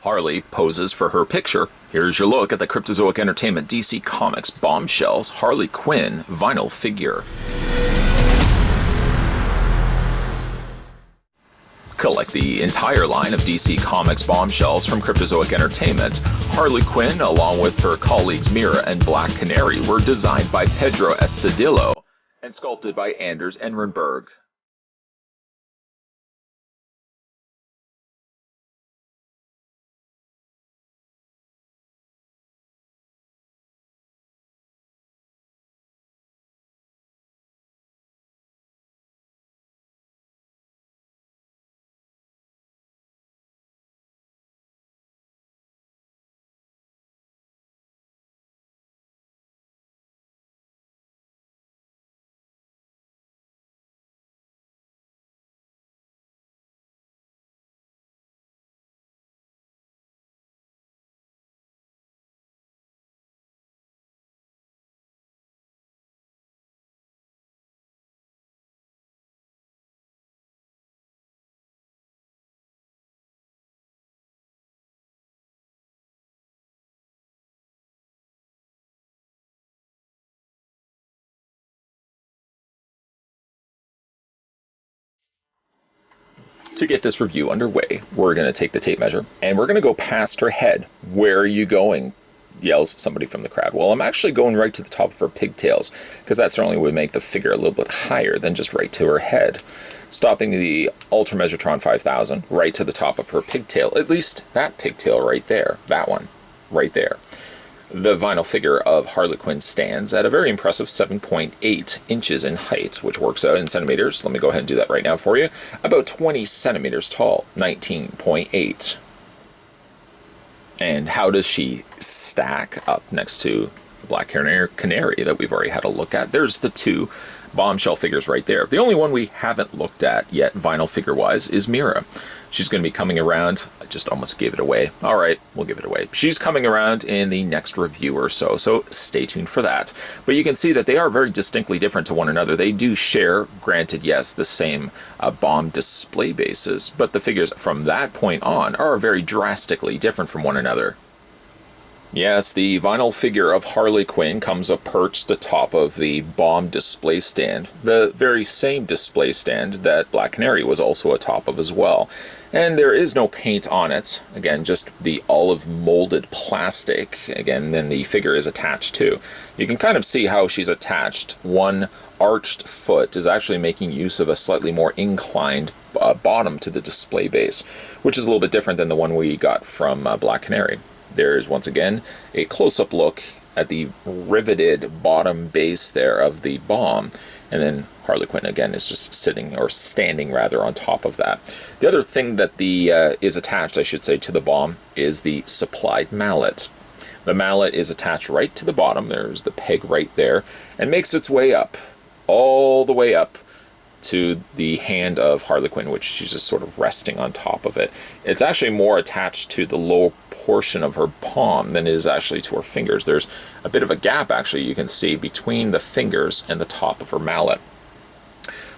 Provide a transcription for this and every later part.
Harley poses for her picture. Here's your look at the Cryptozoic Entertainment DC Comics Bombshells Harley Quinn vinyl figure. Collect the entire line of DC Comics Bombshells from Cryptozoic Entertainment. Harley Quinn, along with her colleagues Mira and Black Canary, were designed by Pedro Estudillo and sculpted by Anders Ehrenberg. To get this review underway, we're going to take the tape measure and we're going to go past her head. "Where are you going?" yells somebody from the crowd. Well, I'm actually going right to the top of her pigtails, because that certainly would make the figure a little bit higher than just right to her head. Stopping the Ultra Measure-Tron 5000 right to the top of her pigtail, at least that pigtail right there, that one right there. The vinyl figure of Harley Quinn stands at a very impressive 7.8 inches in height, which works out in centimeters. Let me go ahead and do that right now for you. About 20 centimeters tall, 19.8. And how does she stack up next to the Black Canary that we've already had a look at? There's the two bombshell figures right there. The only one we haven't looked at yet, vinyl figure-wise, is Mira. She's going to be coming around. I just almost gave it away. All right, we'll give it away. She's coming around in the next review or so, so stay tuned for that. But you can see that they are very distinctly different to one another. They do share, granted, yes, the same bomb display bases, but the figures from that point on are very drastically different from one another. Yes, the vinyl figure of Harley Quinn comes up perched atop of the bomb display stand, the very same display stand that Black Canary was also atop of as well. And there is no paint on it, again, just the olive molded plastic, again, then the figure is attached to. You can kind of see how she's attached. One arched foot is actually making use of a slightly more inclined bottom to the display base, which is a little bit different than the one we got from Black Canary. There's, once again, a close-up look at the riveted bottom base there of the bomb. And then Harley Quinn, again, is just sitting, or standing, rather, on top of that. The other thing that is attached, I should say, to the bomb is the supplied mallet. The mallet is attached right to the bottom. There's the peg right there. And makes its way up, all the way up, to the hand of Harley Quinn, which she's just sort of resting on top of it. It's actually more attached to the lower portion of her palm than it is actually to her fingers. There's a bit of a gap, actually, you can see between the fingers and the top of her mallet.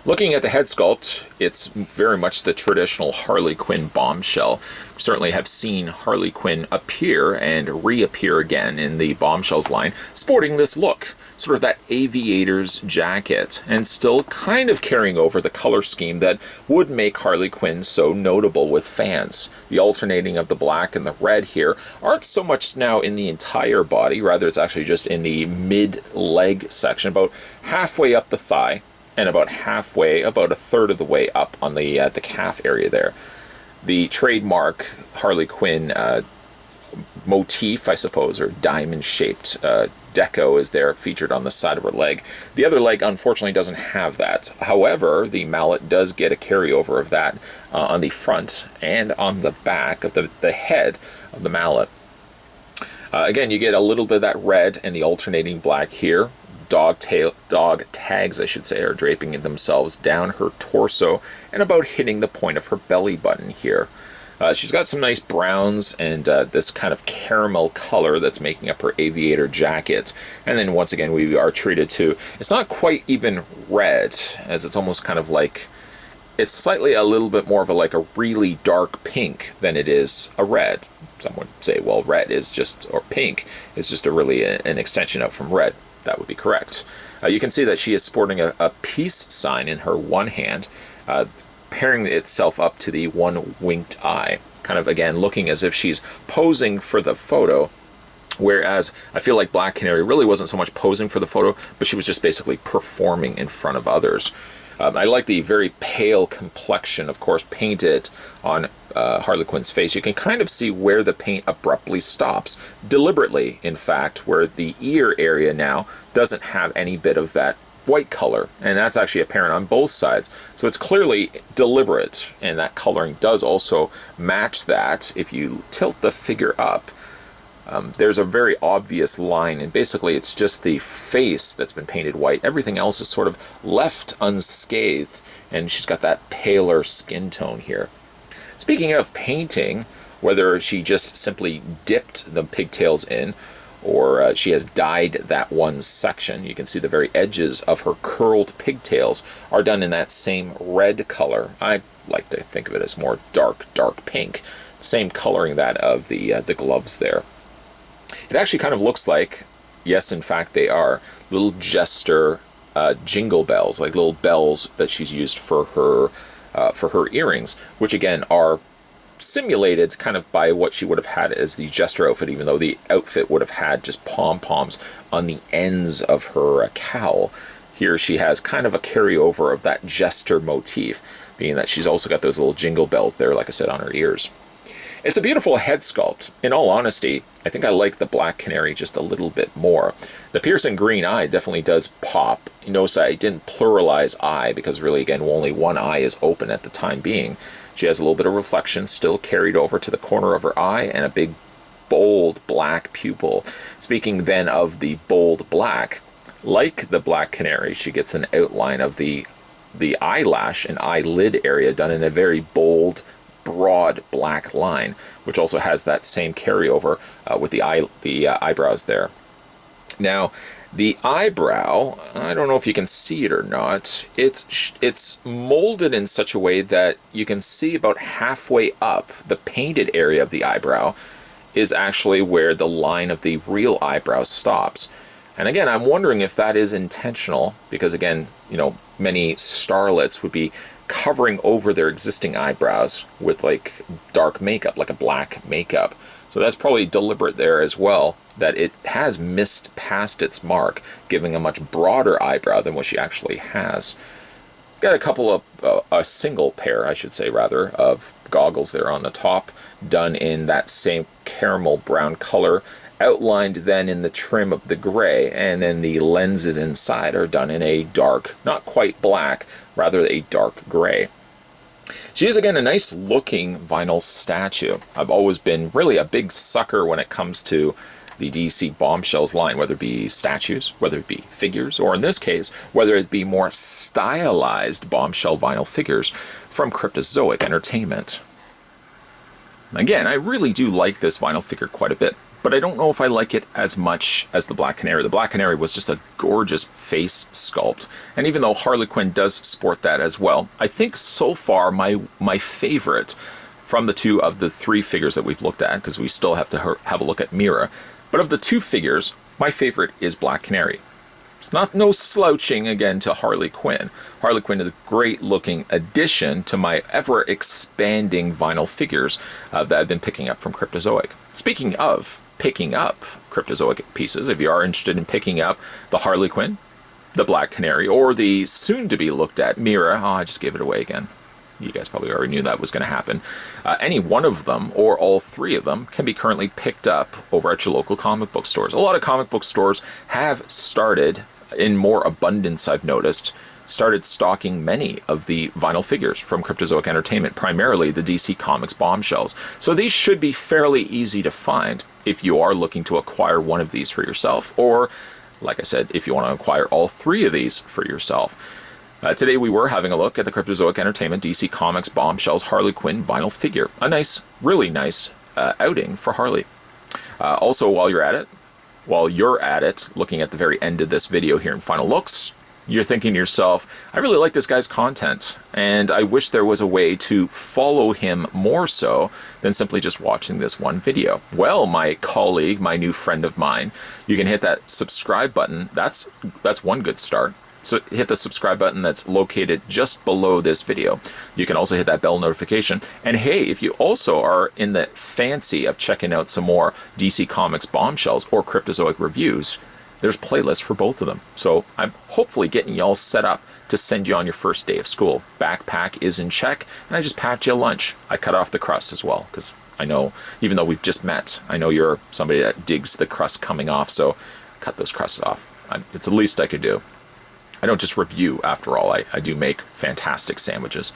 Looking at the head sculpt, it's very much the traditional Harley Quinn bombshell. We certainly have seen Harley Quinn appear and reappear again in the Bombshells line, sporting this look, sort of that aviator's jacket, and still kind of carrying over the color scheme that would make Harley Quinn so notable with fans. The alternating of the black and the red here aren't so much now in the entire body, rather it's actually just in the mid-leg section, about halfway up the thigh, and about halfway, about a third of the way up on the calf area there. The trademark Harley Quinn motif, I suppose, or diamond-shaped deco is there featured on the side of her leg. The other leg, unfortunately, doesn't have that. However, the mallet does get a carryover of that on the front and on the back of the head of the mallet. Again, you get a little bit of that red and the alternating black here. Dog tags, I should say, are draping themselves down her torso and about hitting the point of her belly button here. She's got some nice browns and this kind of caramel color that's making up her aviator jacket. And then once again, we are treated to, it's not quite even red, as it's almost kind of like it's slightly a little bit more of a like a really dark pink than it is a red. Some would say, well, red is just, or pink is just an extension out from red. That would be correct. You can see that she is sporting a peace sign in her one hand, pairing itself up to the one winked eye, kind of again looking as if she's posing for the photo. Whereas I feel like Black Canary really wasn't so much posing for the photo, but she was just basically performing in front of others. I like the very pale complexion, of course, painted on Harley Quinn's face. You can kind of see where the paint abruptly stops, deliberately, in fact, where the ear area now doesn't have any bit of that white color, and that's actually apparent on both sides. So it's clearly deliberate, and that coloring does also match that. If you tilt the figure up, there's a very obvious line, and basically it's just the face that's been painted white. Everything else is sort of left unscathed, and she's got that paler skin tone here. Speaking of painting, whether she just simply dipped the pigtails in, or she has dyed that one section, you can see the very edges of her curled pigtails are done in that same red color. I like to think of it as more dark pink. Same coloring that of the gloves there. It actually kind of looks like, yes, in fact, they are little jester jingle bells, like little bells that she's used for her earrings, which again are simulated kind of by what she would have had as the jester outfit, even though the outfit would have had just pom-poms on the ends of her cowl. Here she has kind of a carryover of that jester motif, being that she's also got those little jingle bells there, like I said, on her ears. It's a beautiful head sculpt. In all honesty, I think I like the Black Canary just a little bit more. The piercing green eye definitely does pop. You notice I didn't pluralize eye because really, again, only one eye is open at the time being. She has a little bit of reflection still carried over to the corner of her eye and a big, bold black pupil. Speaking then of the bold black, like the Black Canary, she gets an outline of the eyelash and eyelid area done in a very bold, broad black line, which also has that same carryover with the eyebrows there. Now, the eyebrow, I don't know if you can see it or not, it's molded in such a way that you can see about halfway up the painted area of the eyebrow is actually where the line of the real eyebrow stops. And again, I'm wondering if that is intentional, because again, you know, many starlets would be covering over their existing eyebrows with like dark makeup, like a black makeup. So that's probably deliberate there as well, that it has missed past its mark, giving a much broader eyebrow than what she actually has. Got a couple of, a single pair, I should say rather, of goggles there on the top, done in that same caramel brown color, outlined then in the trim of the gray, and then the lenses inside are done in a dark, not quite black, rather a dark gray. She is again a nice looking vinyl statue. I've always been really a big sucker when it comes to the DC Bombshells line, whether it be statues, whether it be figures, or in this case, whether it be more stylized bombshell vinyl figures from Cryptozoic Entertainment. Again, I really do like this vinyl figure quite a bit, but I don't know if I like it as much as the Black Canary. The Black Canary was just a gorgeous face sculpt, and even though Harley Quinn does sport that as well, I think so far my favorite from the two of the three figures that we've looked at, because we still have to have a look at Mira, but of the two figures, my favorite is Black Canary. It's no slouching again to Harley Quinn. Harley Quinn is a great looking addition to my ever expanding vinyl figures that I've been picking up from Cryptozoic. Speaking of picking up Cryptozoic pieces, if you are interested in picking up the Harley Quinn, the Black Canary, or the soon to be looked at Mira, I just gave it away again. You guys probably already knew that was going to happen. Any one of them, or all three of them, can be currently picked up over at your local comic book stores. A lot of comic book stores have started, in more abundance I've noticed, started stocking many of the vinyl figures from Cryptozoic Entertainment, primarily the DC Comics Bombshells. So these should be fairly easy to find if you are looking to acquire one of these for yourself, or, like I said, if you want to acquire all three of these for yourself. Today we were having a look at the Cryptozoic Entertainment DC Comics Bombshells Harley Quinn vinyl figure. A nice, really nice outing for Harley. Also, while you're at it, looking at the very end of this video here in Final Looks, you're thinking to yourself, I really like this guy's content, and I wish there was a way to follow him more so than simply just watching this one video. Well, my colleague, my new friend of mine, you can hit that subscribe button. That's one good start. So hit the subscribe button that's located just below this video. You can also hit that bell notification. And hey, if you also are in the fancy of checking out some more DC Comics Bombshells or Cryptozoic reviews, there's playlists for both of them. So I'm hopefully getting y'all set up to send you on your first day of school. Backpack is in check, and I just packed you a lunch. I cut off the crust as well, because I know, even though we've just met, I know you're somebody that digs the crust coming off, so cut those crusts off. It's the least I could do. I don't just review, after all. I do make fantastic sandwiches.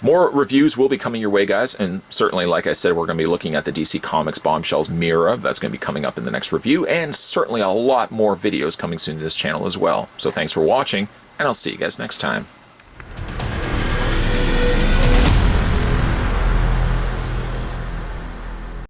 More reviews will be coming your way, guys, and certainly, like I said, we're going to be looking at the DC Comics Bombshells Mira. That's going to be coming up in the next review, and certainly a lot more videos coming soon to this channel as well. So thanks for watching, and I'll see you guys next time.